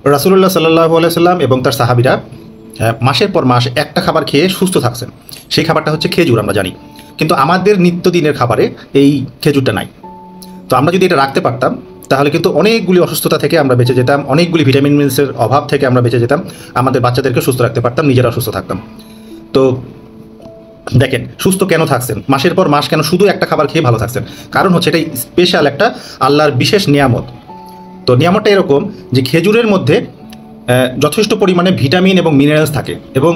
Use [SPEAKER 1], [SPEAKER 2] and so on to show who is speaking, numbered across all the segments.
[SPEAKER 1] রাসূলুল্লাহ সাল্লাল্লাহু আলাইহি সাল্লাম এবং তার সাহাবীরা মাসের পর মাস একটা খাবার খেয়ে সুস্থ থাকছেন। সেই খাবারটা হচ্ছে খেজুর, আমরা জানি। কিন্তু আমাদের নিত্যদিনের খাবারে এই খেজুরটা নাই। তো আমরা যদি এটা রাখতে পারতাম তাহলে কিন্তু অনেকগুলি অসুস্থতা থেকে আমরা বেঁচে যেতাম, অনেকগুলি ভিটামিন মিনারেলসের অভাব থেকে আমরা বেঁচে যেতাম, আমাদের বাচ্চাদেরকে সুস্থ রাখতে পারতাম, নিজেরা সুস্থ থাকতাম। তো দেখেন সুস্থ কেন থাকছেন, মাসের পর মাস কেন শুধু একটা খাবার খেয়ে ভালো থাকছেন? কারণ হচ্ছে এটা স্পেশাল একটা আল্লাহর বিশেষ নিয়ামত। তো নিয়ামতটা এরকম যে খেজুরের মধ্যে যথেষ্ট পরিমাণে ভিটামিন এবং মিনারেলস থাকে, এবং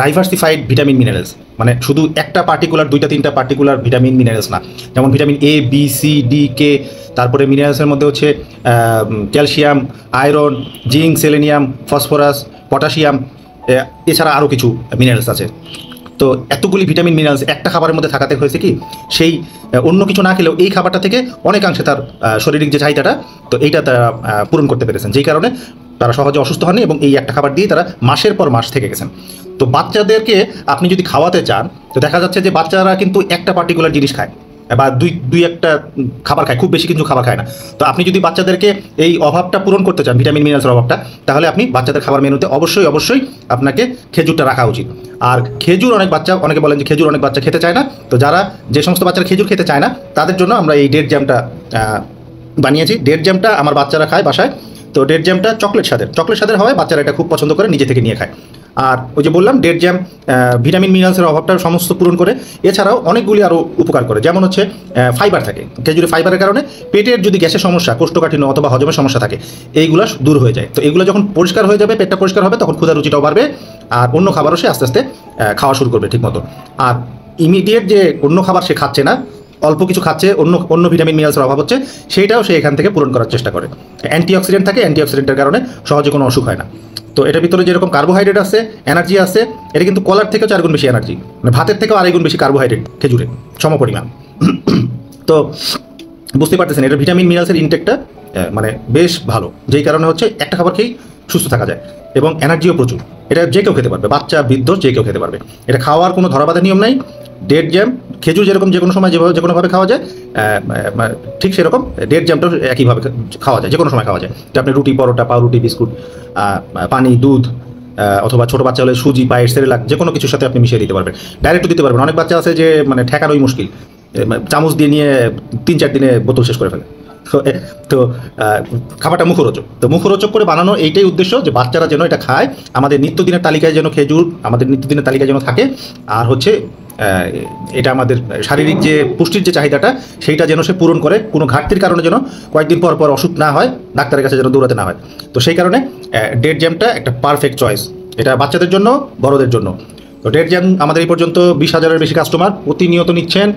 [SPEAKER 1] ডাইভার্সিফাইড ভিটামিন মিনারেলস, মানে শুধু একটা পার্টিকুলার, দুইটা তিনটা পার্টিকুলার ভিটামিন মিনারেলস না। যেমন vitamin A, B, C, D, K, তারপরে মিনারেলসের মধ্যে হচ্ছে calcium, iron, zinc, selenium, phosphorus, potassium, এছাড়া আরও কিছু মিনারেলস আছে। তো এতগুলি ভিটামিন মিনারেলস একটা খাবারের মধ্যে থাকাতে হয়েছে কি, সেই অন্য কিছু না খেলেও এই খাবারটা থেকে অনেকাংশে তার শারীরিক যে চাহিদাটা, তো এইটা তারা পূরণ করতে পেরেছেন, যেই কারণে তারা সহজে অসুস্থ হয়নি এবং এই একটা খাবার দিয়ে তারা মাসের পর মাস থেকে গেছেন। তো বাচ্চাদেরকে আপনি যদি খাওয়াতে চান, তো দেখা যাচ্ছে যে বাচ্চারা কিন্তু একটা পার্টিকুলার জিনিস খায় বা দুই একটা খাবার খায়, খুব বেশি কিন্তু খাবার খায় না। তো আপনি যদি বাচ্চাদেরকে এই অভাবটা পূরণ করতে চান, ভিটামিন মিনারেলসের অভাবটা, তাহলে আপনি বাচ্চাদের খাবার মেনুতে অবশ্যই আপনাকে খেজুরটা রাখা উচিত। আর খেজুর অনেকে বলেন যে খেজুর অনেক বাচ্চা খেতে চায় না। তো যে সমস্ত বাচ্চারা খেজুর খেতে চায় না তাদের জন্য আমরা এই ডেট জ্যামটা বানিয়েছি। ডেট জ্যামটা আমার বাচ্চারা খায় বাসায়। তো ডেট জ্যামটা চকলেট স্বাদের হয়, বাচ্চারা এটা খুব পছন্দ করে, নিজে থেকে নিয়ে খায়। আর ওই যে বললাম ডেট জ্যাম ভিটামিন মিনারেলসের অভাবটা সমস্ত পূরণ করে, এছাড়াও অনেকগুলি আরও উপকার করে। যেমন হচ্ছে ফাইবার থাকে খেজুরে, ফাইবারের কারণে পেটের যদি গ্যাসের সমস্যা, কোষ্ঠকাঠিন্য অথবা হজমের সমস্যা থাকে, এইগুলো দূর হয়ে যায়। তো এগুলো যখন পরিষ্কার হয়ে যাবে, পেটটা পরিষ্কার হবে, তখন ক্ষুধা রুচিটাও বাড়বে, আর অন্য খাবারও সে আস্তে আস্তে খাওয়া শুরু করবে ঠিক মতো। আর ইমিডিয়েট যে অন্য খাবার সে খাচ্ছে না, অল্প কিছু খাচ্ছে, অন্য ভিটামিন মিনারেলসের অভাব হচ্ছে, সেইটাও সে এখান থেকে পূরণ করার চেষ্টা করে। অ্যান্টিঅক্সিডেন্ট থাকে, অ্যান্টিঅক্সিডেন্টের কারণে সহজে কোনো অসুখ হয় না। তো এটার ভিতরে যেরকম কার্বোহাইড্রেট আছে, এনার্জি আছে, এটা কিন্তু কলার থেকেও 4 গুণ বেশি এনার্জি, মানে ভাতের থেকেও 2.5 গুণ বেশি কার্বোহাইড্রেট খেজুরে সমপরিমাণ। তো বুঝতে পারতেছেন এটা ভিটামিন মিনারেলসের ইনটেকটা মানে বেশ ভালো, যেই কারণে হচ্ছে একটা খাবার খেয়েই সুস্থ থাকা যায়, এবং এনার্জিও প্রচুর। এটা যে কেউ খেতে পারবে, বাচ্চা, বৃদ্ধ, যে কেউ খেতে পারবে। এটা খাওয়ার কোনো ধরাবাঁধা নিয়ম নাই। ডেট জ্যাম, খেজুর যেরকম যে কোনো সময় যে কোনোভাবে খাওয়া যায়, ঠিক সেরকম ডেট জ্যামটাও একইভাবে খাওয়া যায়, যে কোনো সময় খাওয়া যায়। তো আপনি রুটি, পরোটা, পাউরুটি, বিস্কুট, পানি, দুধ, অথবা ছোটো বাচ্চা হলে সুজি, পায়েস, সেরেলাক, যে কোনো কিছুর সাথে আপনি মিশিয়ে দিতে পারবেন, ডাইরেক্টও দিতে পারবেন। অনেক বাচ্চা আছে যে মানে ঠেকানোই মুশকিল, চামচ দিয়ে নিয়ে 3-4 দিনে বোতল শেষ করে ফেলে। তো খাবারটা মুখরোচক করে বানানো এইটাই উদ্দেশ্য, যে বাচ্চারা যেন এটা খায়, আমাদের নিত্যদিনের তালিকায় যেন খেজুর আমাদের নিত্যদিনের তালিকায় যেন থাকে, আর হচ্ছে এটা আমাদের শারীরিক যে পুষ্টির যে চাহিদাটা, সেইটা যেন সে পূরণ করে, কোনো ঘাটতির কারণে যেন কয়েকদিন পর পর অসুখ না হয়, ডাক্তারের কাছে যেন দৌড়াতে না হয়। তো সেই কারণে ডেট জ্যামটা একটা পারফেক্ট চয়েস, এটা বাচ্চাদের জন্য, বড়দের জন্য। তো ডেট জ্যাম আমাদের এই পর্যন্ত 20,000-এর বেশি কাস্টমার প্রতিনিয়ত নিচ্ছেন।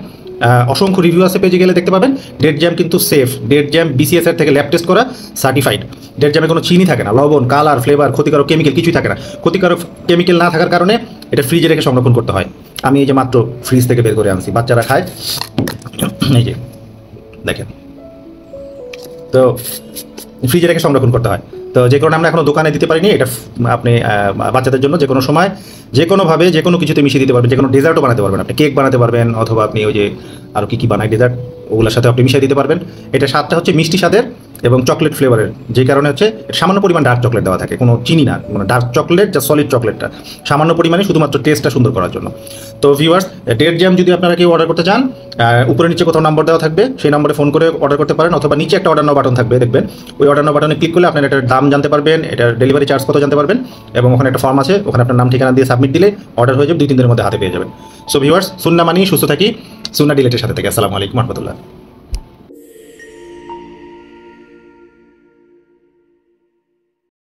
[SPEAKER 1] অসংখ্য রিভিউ আছে, পেজে গেলে দেখতে পাবেন। ডেট জ্যাম কিন্তু সেফ, ডেট জ্যাম BCSR থেকে ল্যাব টেস্ট করা, সার্টিফাইড। ডেট জ্যামে কোনো চিনি থাকে না, লবণ, কালার, ফ্লেভার, ক্ষতিকারক কেমিক্যাল কিছুই থাকে না। ক্ষতিকারক কেমিক্যাল না থাকার কারণে এটা ফ্রিজে রেখে সংরক্ষণ করতে হয়। আমি এই যে মাত্র ফ্রিজ থেকে বের করে আনছি, বাচ্চারা খায়, এই যে দেখেন। তো ফ্রিজে রেখে সংরক্ষণ করতে হয়। তো যে কারণে আমরা এখনো দোকানে দিতে পারিনি। এটা আপনি বাচ্চাদের জন্য যে কোনো সময়, যে কোনোভাবে, যে কোনো কিছুতে মিশিয়ে দিতে পারবেন, যে কোনো ডেজার্টও বানাতে পারবেন, আপনি কেক বানাতে পারবেন, অথবা আপনি ওই যে আরও কী বানায় ডেজার্ট, ওগুলোর সাথে আপনি মিশিয়ে দিতে পারবেন। এটা স্বাদটা হচ্ছে মিষ্টি স্বাদের এবং চকলেট ফ্লেভারের, যে কারণে হচ্ছে সামান্য পরিমাণ ডার্ক চকলেট দেওয়া থাকে, কোনো চিনি না, মানে ডার্ক চকলেট যা সলিড চকলেটটা সামান্য পরিমাণে, শুধুমাত্র টেস্টটা সুন্দর করার জন্য। তো ভিউয়ার্স, ডেট জ্যাম যদি আপনারা কেউ অর্ডার করতে চান, উপরে নিচে কোথাও নাম্বার দেওয়া থাকবে, সেই নম্বরে ফোন করে অর্ডার করতে পারেন, অথবা নিচে একটা অর্ডার নাও বাটন থাকবে, দেখবেন ওই অর্ডার নাও বাটনে ক্লিক করলে আপনার এটার দাম জানতে পারবেন, এটার ডেলিভারি চার্জ কত জানতে পারবেন, এবং ওখানে একটা ফর্ম আছে, ওখানে আপনার নাম ঠিকানা দিয়ে সাবমিট দিলে অর্ডার হয়ে যাবে, 2-3 দিনের মধ্যে হাতে পেয়ে যাবেন। সো ভিউয়ার্স, সুন্নাহ মানি সুস্থ থাকি, সুন্নাহ ডিলেটের সাথে থেকে। আসসালামু আলাইকুম রহমতুল্লাহ।